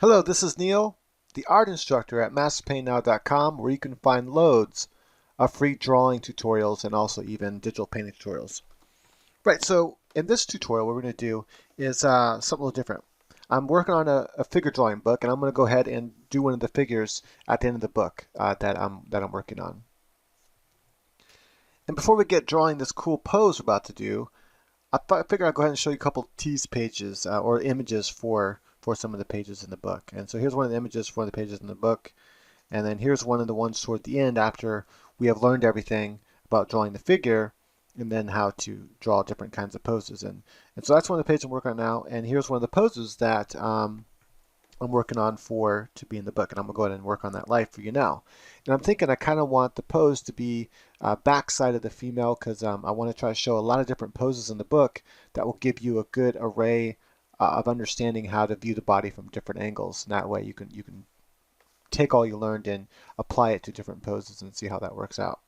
Hello, this is Neil, the art instructor at masterpaintnow.com, where you can find loads of free drawing tutorials and also even digital painting tutorials. Right, so in this tutorial, what we're going to do is something a little different. I'm working on a figure drawing book, and I'm going to go ahead and do one of the figures at the end of the book that I'm working on. And before we get drawing this cool pose we're about to do, I figure I'll go ahead and show you a couple tease pages or images for some of the pages in the book. And so here's one of the images for the pages in the book. And then here's one of the ones toward the end after we have learned everything about drawing the figure and then how to draw different kinds of poses. And so that's one of the pages I'm working on now. And here's one of the poses that I'm working on to be in the book. And I'm going to go ahead and work on that live for you now. And I'm thinking I kind of want the pose to be backside of the female because I want to try to show a lot of different poses in the book that will give you a good array of understanding how to view the body from different angles. And that way you can take all you learned and apply it to different poses and see how that works out.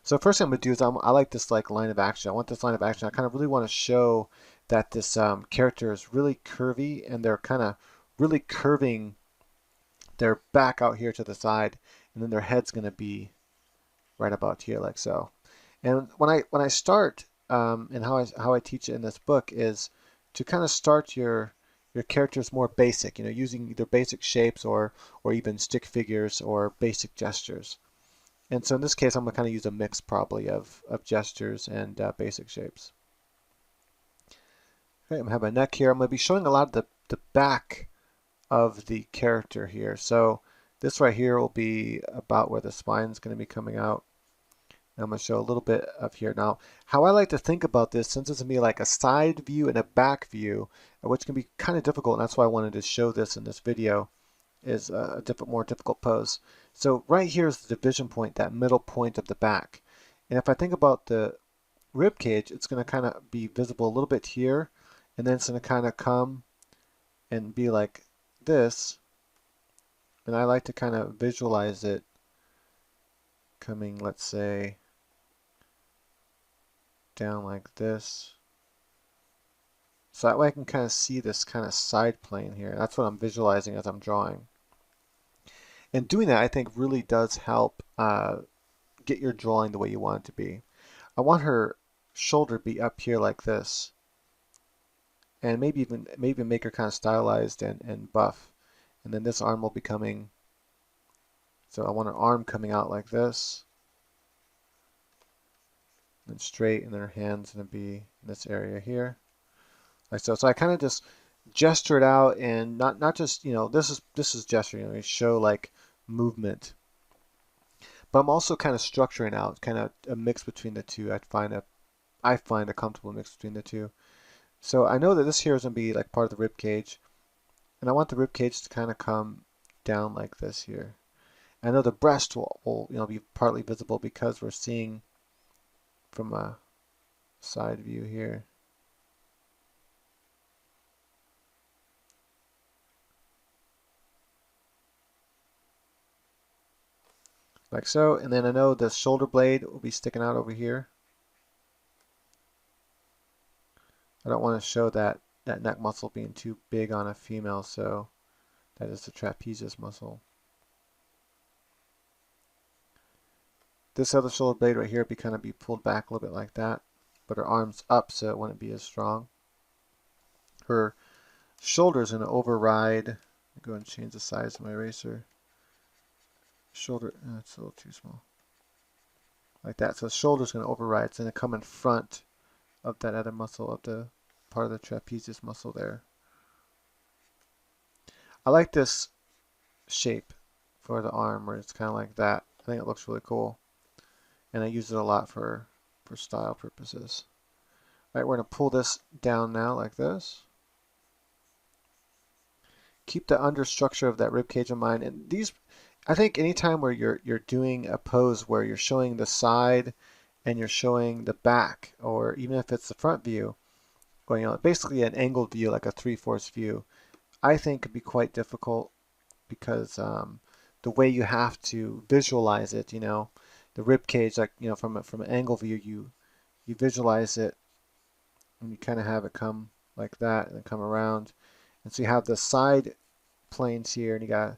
So first thing I'm going to do is I like this line of action. I want this line of action. I kind of really want to show that this character is really curvy and they're kind of really curving their back out here to the side, and then their head's going to be right about here like so. And when I start and how I teach it in this book is to kind of start your characters more basic, using either basic shapes or even stick figures or basic gestures. And so in this case, I'm going to kind of use a mix probably of gestures and basic shapes. Okay, I'm going to have my neck here. I'm going to be showing a lot of the back of the character here. So this right here will be about where the spine is going to be coming out. And I'm going to show a little bit of here. Now, how I like to think about this, since it's going to be like a side view and a back view, which can be kind of difficult, and that's why I wanted to show this in this video, is a more difficult pose. So right here is the division point, that middle point of the back. And if I think about the rib cage, it's going to kind of be visible a little bit here, and then it's going to kind of come and be like this. And I like to kind of visualize it coming, let's say, down like this. So that way I can kind of see this kind of side plane here. That's what I'm visualizing as I'm drawing. And doing that, I think, really does help get your drawing the way you want it to be. I want her shoulder be up here like this, and maybe even make her kind of stylized and buff. And then this arm will be coming. So I want her arm coming out like this, and straight, and then her hand's going to be in this area here, like so. So I kind of just gesture it out, and not just this is gesture, you show like movement, but I'm also kind of structuring out, kind of a mix between the two. I find a comfortable mix between the two. So I know that this here is going to be like part of the rib cage, and I want the rib cage to kind of come down like this here. I know the breast will be partly visible because we're seeing from a side view here. Like so, and then I know the shoulder blade will be sticking out over here. I don't want to show that neck muscle being too big on a female, so that is the trapezius muscle. This other shoulder blade right here would kind of be pulled back a little bit like that, but her arm's up so it wouldn't be as strong. Her shoulder's going to override. I'll go and change the size of my eraser. Shoulder, it's a little too small. Like that. So the shoulder's going to override. It's going to come in front of that other muscle, of the part of the trapezius muscle there. I like this shape for the arm where it's kind of like that. I think it looks really cool. And I use it a lot for style purposes. All right, we're going to pull this down now like this. Keep the understructure of that rib cage in mind. And these, I think anytime where you're doing a pose where you're showing the side and you're showing the back, or even if it's the front view, or basically an angled view like a 3/4 view, I think could be quite difficult because the way you have to visualize it, the rib cage, like from an angle view, you visualize it and you kind of have it come like that and then come around, and so you have the side planes here, and you gotta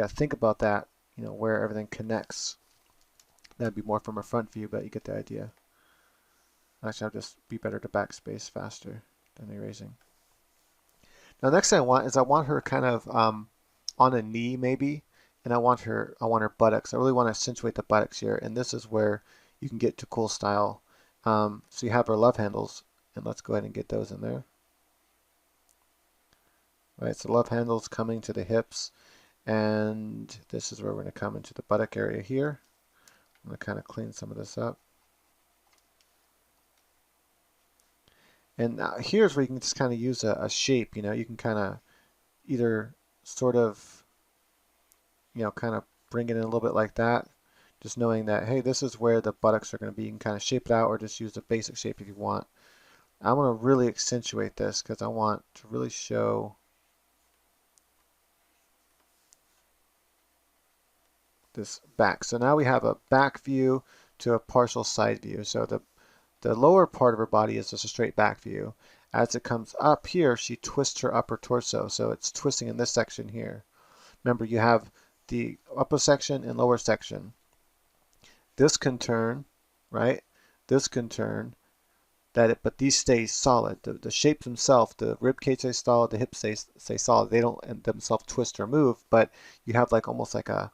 think about that, where everything connects. That'd be more from a front view, but you get the idea. Actually, I'll just be better to backspace faster than erasing. Now, next thing I want her kind of on a knee maybe, and I want her buttocks. I really want to accentuate the buttocks here, and this is where you can get to cool style. So you have her love handles, and let's go ahead and get those in there. Right, so love handles coming to the hips, and this is where we're going to come into the buttock area here. I'm going to kind of clean some of this up. And here's where you can just kind of use a shape. You can kind of either sort of, kind of bring it in a little bit like that, just knowing that, hey, this is where the buttocks are going to be. You can kind of shape it out or just use a basic shape if you want. I want to really accentuate this because I want to really show this back. So now we have a back view to a partial side view. So the lower part of her body is just a straight back view. As it comes up here, she twists her upper torso. So it's twisting in this section here. Remember, you have the upper section and lower section. This can turn, right? This can turn, but these stay solid. The shapes themselves, the rib cage stays solid, the hips stay solid. They don't themselves twist or move, but you have like almost like a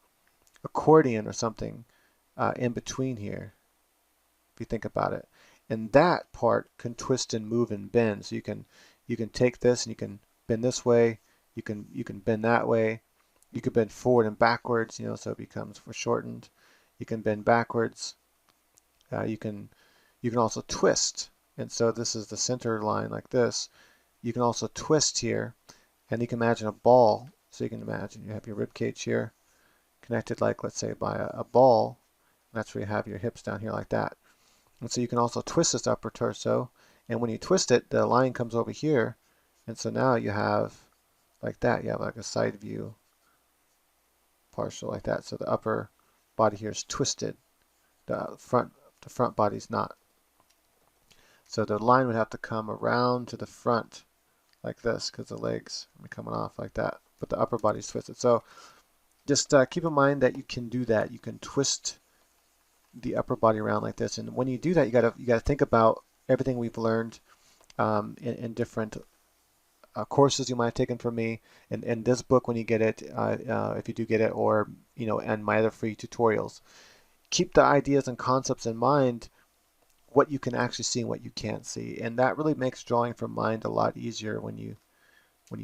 accordion or something in between here, if you think about it. And that part can twist and move and bend. So you can take this and you can bend this way. You can bend that way. You can bend forward and backwards, so it becomes foreshortened. You can bend backwards. You can also twist. And so this is the center line like this. You can also twist here, and you can imagine a ball. So you can imagine you have your rib cage here, connected like, let's say, by a ball. That's where you have your hips down here like that. And so you can also twist this upper torso, and when you twist it, the line comes over here, and so now you have like that. You have like a side view partial like that. So the upper body here is twisted. The front body's not. So the line would have to come around to the front like this because the legs are coming off like that, but the upper body's twisted. So just keep in mind that you can do that. You can twist the upper body around like this, and when you do that, you gotta think about everything we've learned in different courses you might have taken from me, in this book when you get it, if you do get it, or and my other free tutorials. Keep the ideas and concepts in mind, what you can actually see and what you can't see, and that really makes drawing from mind a lot easier when you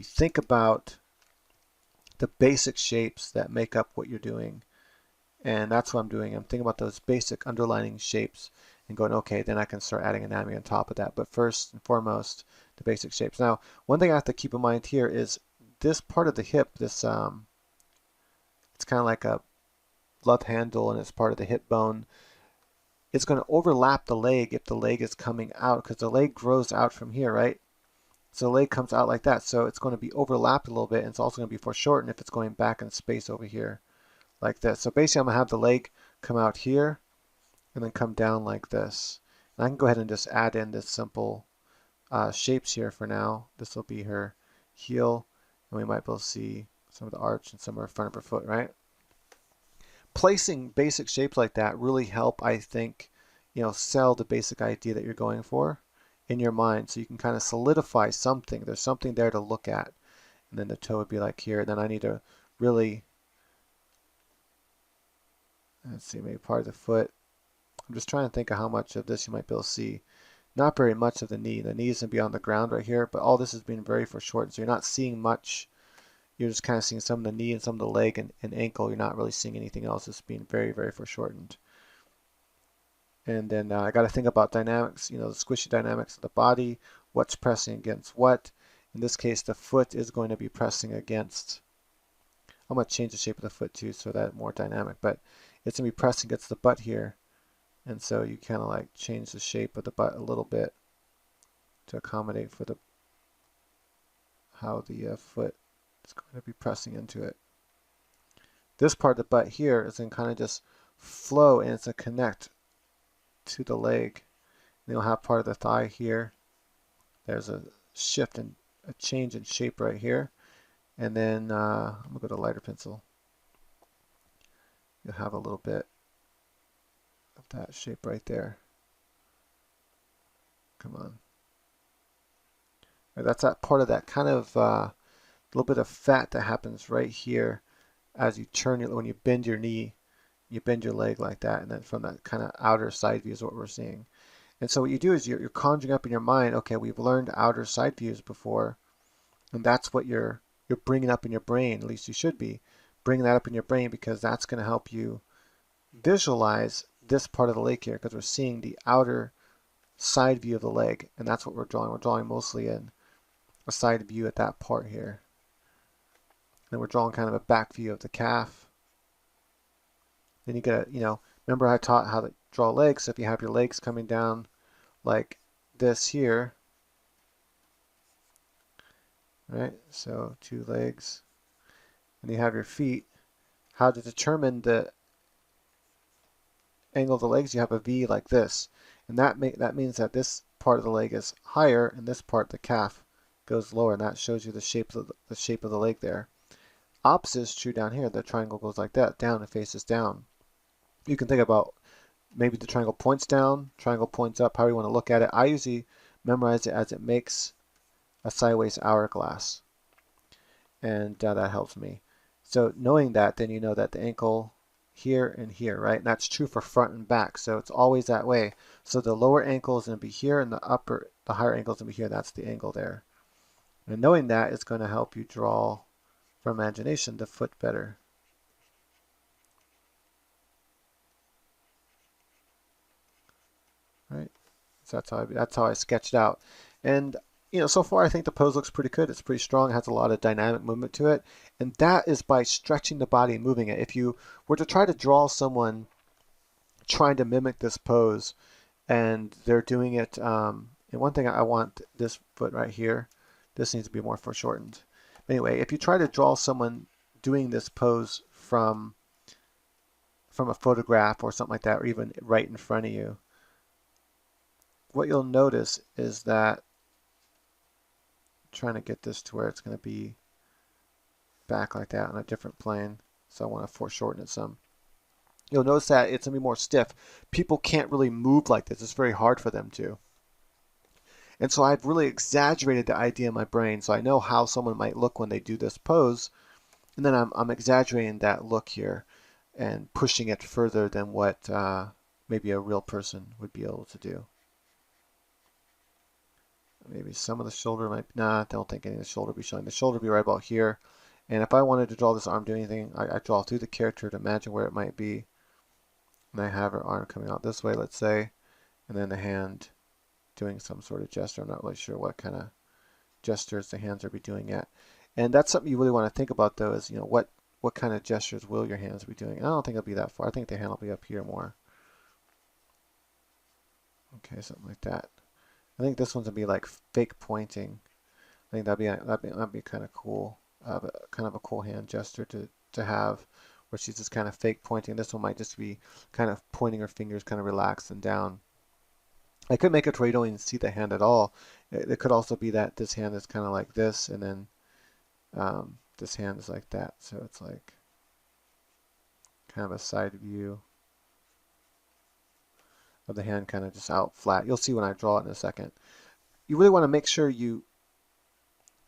think about the basic shapes that make up what you're doing. And that's what I'm doing. I'm thinking about those basic underlining shapes and going, okay, then I can start adding anatomy on top of that. But first and foremost, the basic shapes. Now, one thing I have to keep in mind here is this part of the hip, this it's kind of like a love handle, and it's part of the hip bone. It's going to overlap the leg if the leg is coming out, because the leg grows out from here, right? So the leg comes out like that. So it's going to be overlapped a little bit, and it's also going to be foreshortened if it's going back in space over here like this. So basically I'm going to have the leg come out here and then come down like this. And I can go ahead and just add in this simple shapes here for now. This will be her heel, and we might be able to see some of the arch and some of the front of her foot, right? Placing basic shapes like that really help, I think, sell the basic idea that you're going for in your mind, so you can kind of solidify something. There's something there to look at. And then the toe would be like here. Then I need to really, let's see, maybe part of the foot. I'm just trying to think of how much of this you might be able to see. Not very much of the knee. The knee is going to be on the ground right here, but all this is being very foreshortened, so you're not seeing much. You're just kind of seeing some of the knee and some of the leg and ankle. You're not really seeing anything else. It's being very, very foreshortened. And then I got to think about dynamics, the squishy dynamics of the body, what's pressing against what. In this case, the foot is going to be pressing against. I'm going to change the shape of the foot too so that it's more dynamic, but it's going to be pressing against the butt here. And so you kind of like change the shape of the butt a little bit to accommodate for how the foot is going to be pressing into it. This part of the butt here is going to kind of just flow, and it's going to connect to the leg. And you'll have part of the thigh here. There's a shift and a change in shape right here. And then I'm gonna go to lighter pencil. You'll have a little bit of that shape right there. Come on. Right, that's that part of that kind of little bit of fat that happens right here as you turn your, when you bend your knee, you bend your leg like that, and then from that kind of outer side view is what we're seeing. And so what you do is you're conjuring up in your mind, okay, we've learned outer side views before, and that's what you're bringing up in your brain. At least you should be bringing that up in your brain, because that's going to help you visualize this part of the leg here, because we're seeing the outer side view of the leg, and that's what we're drawing. We're drawing mostly in a side view at that part here. Then we're drawing kind of a back view of the calf. Then you get a, remember I taught how to draw legs. So if you have your legs coming down like this here, right? So two legs, and you have your feet. How to determine the angle of the legs? You have a V like this, and that means that this part of the leg is higher, and this part, the calf, goes lower, and that shows you the shape of the leg there. Opposite is true down here. The triangle goes like that, down, and faces down. You can think about maybe the triangle points down, triangle points up, however you want to look at it. I usually memorize it as it makes a sideways hourglass, and that helps me. So knowing that, then you know that the ankle here and here, right? And that's true for front and back, so it's always that way. So the lower ankle is going to be here, and the higher ankle is going to be here. That's the angle there. And knowing that is going to help you draw from imagination the foot better. Right? So that's how I sketched out. And so far I think the pose looks pretty good. It's pretty strong, it has a lot of dynamic movement to it, and that is by stretching the body and moving it. If you were to try to draw someone trying to mimic this pose and they're doing it, and one thing I want this foot right here, this needs to be more foreshortened. Anyway, if you try to draw someone doing this pose from a photograph or something like that, or even right in front of you, what you'll notice is that, trying to get this to where it's going to be back like that on a different plane, so I want to foreshorten it some. You'll notice that it's going to be more stiff. People can't really move like this. It's very hard for them to. And so I've really exaggerated the idea in my brain, so I know how someone might look when they do this pose, and then I'm exaggerating that look here and pushing it further than what maybe a real person would be able to do. Maybe some of the shoulder might, nah, I don't think any of the shoulder will be showing. The shoulder will be right about here. And if I wanted to draw this arm doing anything, I draw through the character to imagine where it might be. And I have her arm coming out this way, let's say, and then the hand doing some sort of gesture. I'm not really sure what kind of gestures the hands will be doing yet. And that's something you really want to think about, though, is what kind of gestures will your hands be doing? I don't think it'll be that far. I think the hand will be up here more. Okay, something like that. I think this one's gonna be like fake pointing. I think that'd be kind of cool, kind of a cool hand gesture to have, where she's just kind of fake pointing. This one might just be kind of pointing her fingers, kind of relaxed and down. I could make it where you don't even see the hand at all. It could also be that this hand is kind of like this, and then this hand is like that. So it's like kind of a side view of the hand, kind of just out flat. You'll see when I draw it in a second. You really want to make sure you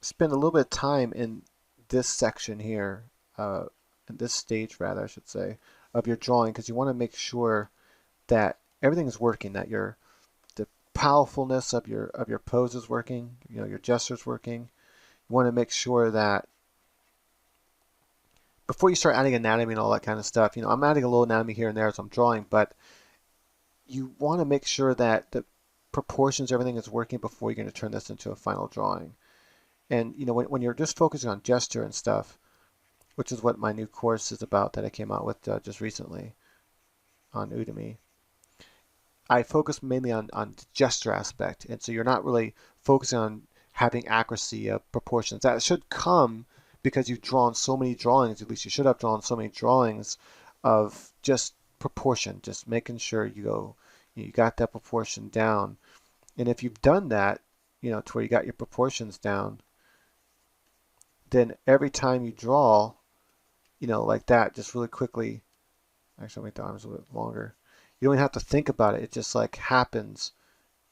spend a little bit of time in this section here, in this stage rather, I should say, of your drawing, because you want to make sure that everything is working, that the powerfulness of your pose is working, your gestures working. You want to make sure that before you start adding anatomy and all that kind of stuff, I'm adding a little anatomy here and there as I'm drawing, but you want to make sure that the proportions, everything is working before you're going to turn this into a final drawing. And when you're just focusing on gesture and stuff, which is what my new course is about that I came out with just recently on Udemy, I focus mainly on the gesture aspect. And so you're not really focusing on having accuracy of proportions. That should come because you've drawn so many drawings, at least you should have drawn so many drawings of just proportion, just making sure you got that proportion down. And if you've done that, to where you got your proportions down, then every time you draw, like that, just really quickly, actually I'll make the arms a little bit longer. You don't even have to think about it. It just like happens,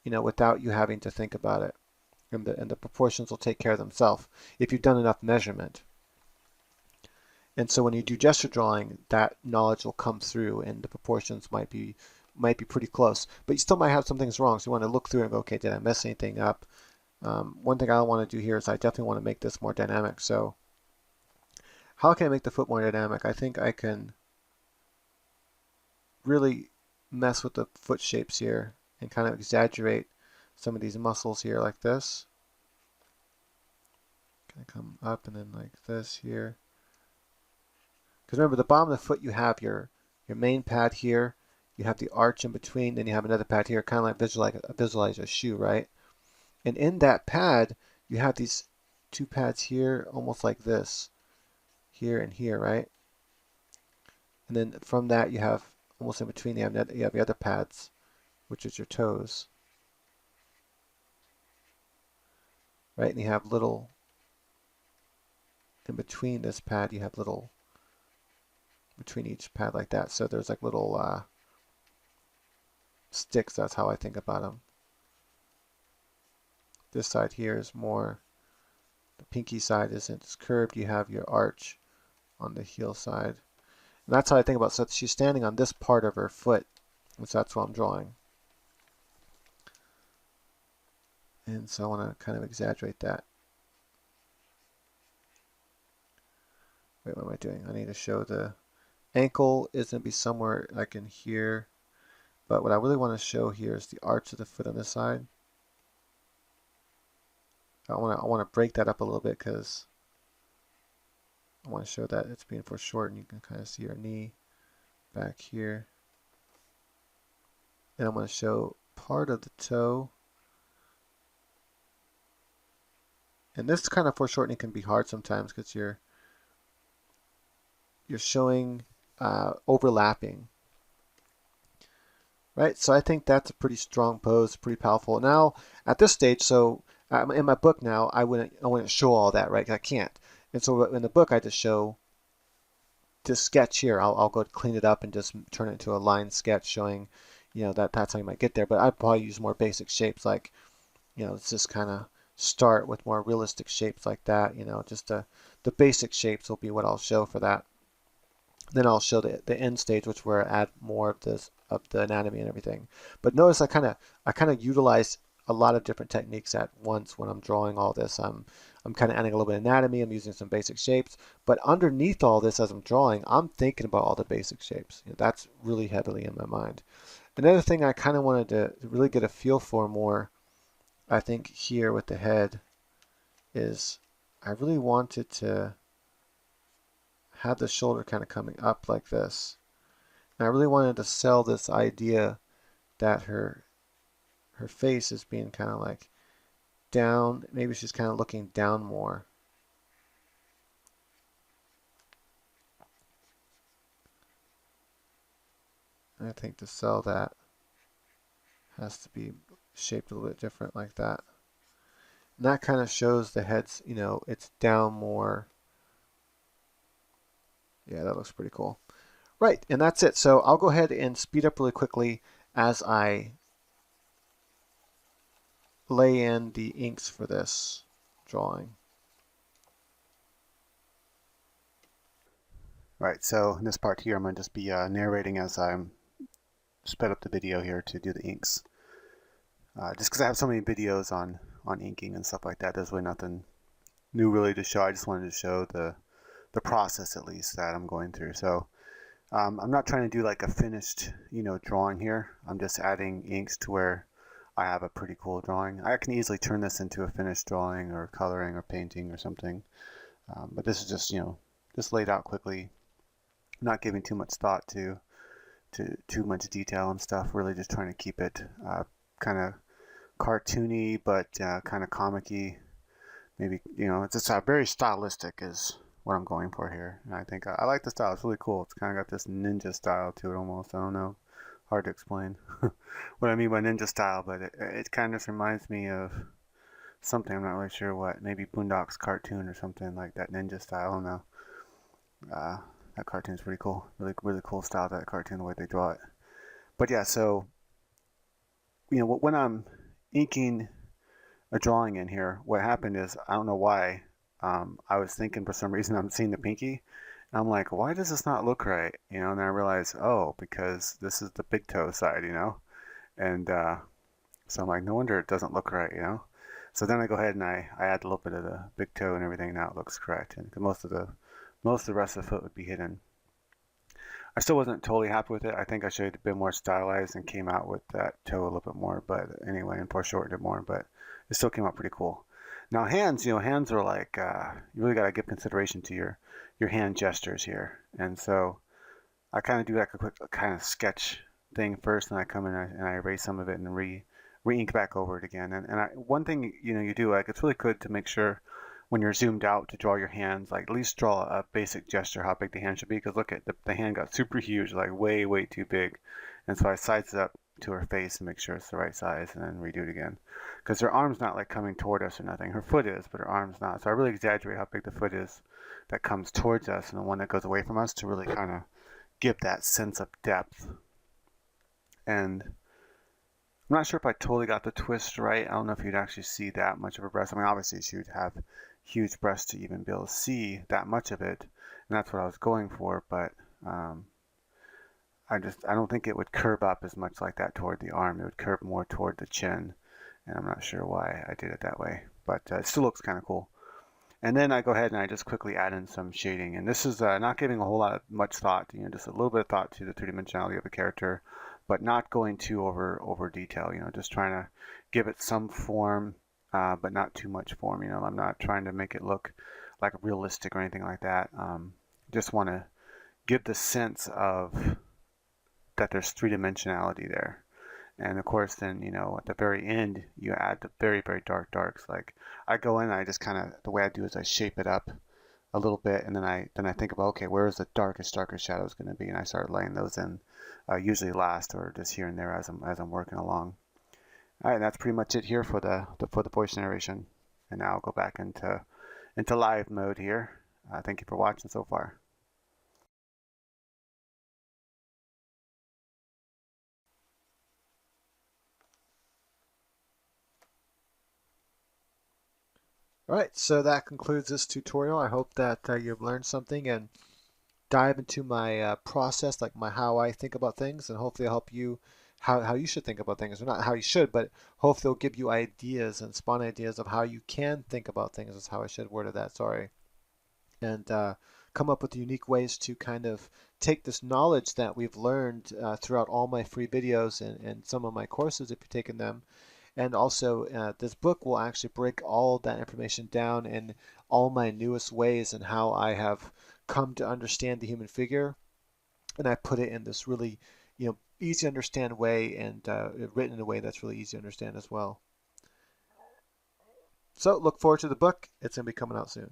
without you having to think about it. And the proportions will take care of themselves if you've done enough measurement. And so when you do gesture drawing, that knowledge will come through, and the proportions might be pretty close. But you still might have some things wrong. So you want to look through and go, okay, did I mess anything up? One thing I want to do here is I definitely want to make this more dynamic. So how can I make the foot more dynamic? I think I can really mess with the foot shapes here and kind of exaggerate some of these muscles here like this. Kind of come up and then like this here. Because remember, the bottom of the foot, you have your main pad here, you have the arch in between, then you have another pad here, kind of like visualize a shoe, right? And in that pad, you have these two pads here, almost like this, here and here, right? And then from that, you have almost in between, you have the other pads, which is your toes, right? And you have little, in between this pad, you have little, between each pad like that. So there's like little sticks. That's how I think about them. This side here is more, the pinky side isn't as curved. You have your arch on the heel side. And that's how I think about it. So she's standing on this part of her foot, which that's what I'm drawing. And so I want to kind of exaggerate that. Wait, what am I doing? I need to show the ankle is going to be somewhere like in here. But what I really want to show here is the arch of the foot on this side. I want to break that up a little bit because I want to show that it's being foreshortened. You can kind of see your knee back here. And I'm going to show part of the toe. And this kind of foreshortening can be hard sometimes because you're showing overlapping. Right, so I think that's a pretty strong pose, pretty powerful. Now, at this stage, so in my book now, I wouldn't show all that, right? I can't. And so in the book, I just show this sketch here. I'll go clean it up and just turn it into a line sketch showing, that's how you might get there. But I'd probably use more basic shapes like, let's just kind of start with more realistic shapes like that. Just the basic shapes will be what I'll show for that. Then I'll show the end stage, which where I add more of this of the anatomy and everything. But notice I kind of utilize a lot of different techniques at once when I'm drawing all this. I'm kind of adding a little bit of anatomy. I'm using some basic shapes, but underneath all this, as I'm drawing, I'm thinking about all the basic shapes. That's really heavily in my mind. Another thing I kind of wanted to really get a feel for more, I think here with the head, is I really wanted to have the shoulder kind of coming up like this. And I really wanted to sell this idea that her face is being kind of like down. Maybe she's kind of looking down more. And I think to sell that has to be shaped a little bit different like that. And that kind of shows the head's, it's down more. Yeah, that looks pretty cool. Right, and that's it. So I'll go ahead and speed up really quickly as I lay in the inks for this drawing. Right, so in this part here, I'm going to just be narrating as I'm sped up the video here to do the inks. Just because I have so many videos on inking and stuff like that, there's really nothing new really to show. I just wanted to show the process at least that I'm going through. So I'm not trying to do like a finished, drawing here. I'm just adding inks to where I have a pretty cool drawing. I can easily turn this into a finished drawing or coloring or painting or something. But this is just, just laid out quickly, not giving too much thought to too much detail and stuff. Really just trying to keep it kind of cartoony, but kind of comic-y. Maybe, it's just very stylistic is what I'm going for here. And I think I like the style. It's really cool. It's kind of got this ninja style to it almost. I don't know. Hard to explain what I mean by ninja style, but it kind of reminds me of something. I'm not really sure what. Maybe Boondocks cartoon or something like that, ninja style. I don't know. Uh, that cartoon's pretty cool. Really, really cool style, that cartoon, the way they draw it. But yeah, so when I'm inking a drawing in here, what happened is I don't know why. I was thinking for some reason I'm seeing the pinky. And I'm like, why does this not look right? And I realize, oh, because this is the big toe side. And so I'm like, no wonder it doesn't look right. So then I go ahead and I add a little bit of the big toe and everything. Now it looks correct, and most of the rest of the foot would be hidden. I still wasn't totally happy with it. I think I should have been more stylized and came out with that toe a little bit more, but anyway, and foreshortened it more, but it still came out pretty cool. Now hands are like you really got to give consideration to your hand gestures here, and so I kind of do like a quick kind of sketch thing first, and I come in and I erase some of it and re-ink back over it again. And one thing you do, like, it's really good to make sure when you're zoomed out to draw your hands, like at least draw a basic gesture how big the hand should be. Because look at the hand got super huge, like way too big, and so I size it up to her face and make sure it's the right size, and then redo it again. Because her arm's not like coming toward us or nothing. Her foot is, but her arm's not. So I really exaggerate how big the foot is that comes towards us and the one that goes away from us to really kind of give that sense of depth. And I'm not sure if I totally got the twist right. I don't know if you'd actually see that much of her breast. I mean, obviously she would have huge breasts to even be able to see that much of it, and that's what I was going for. But um, I don't think it would curve up as much like that toward the arm. It would curve more toward the chin, and I'm not sure why I did it that way. But it still looks kind of cool. And then I go ahead and I just quickly add in some shading. And this is not giving a whole lot of much thought, just a little bit of thought to the three-dimensionality of the character, but not going too over detail. Just trying to give it some form, but not too much form. I'm not trying to make it look like realistic or anything like that. Just want to give the sense of that there's three-dimensionality there. And of course, then, at the very end, you add the very dark darks. Like, I go in and I just kind of, the way I do is I shape it up a little bit, and then I think about, okay, where is the darkest shadows going to be, and I start laying those in, usually last or just here and there as I'm working along. All right, that's pretty much it here for the voice narration. And now I'll go back into live mode here. Thank you for watching so far. All right, so that concludes this tutorial. I hope that you've learned something and dive into my process, like my how I think about things, and hopefully I'll help you how you should think about things, or not how you should, but hopefully it'll give you ideas and spawn ideas of how you can think about things. Is how I should word that. Sorry, and come up with unique ways to kind of take this knowledge that we've learned throughout all my free videos and some of my courses if you've taken them. And also, this book will actually break all of that information down in all my newest ways and how I have come to understand the human figure. And I put it in this really, easy to understand way and written in a way that's really easy to understand as well. So look forward to the book. It's going to be coming out soon.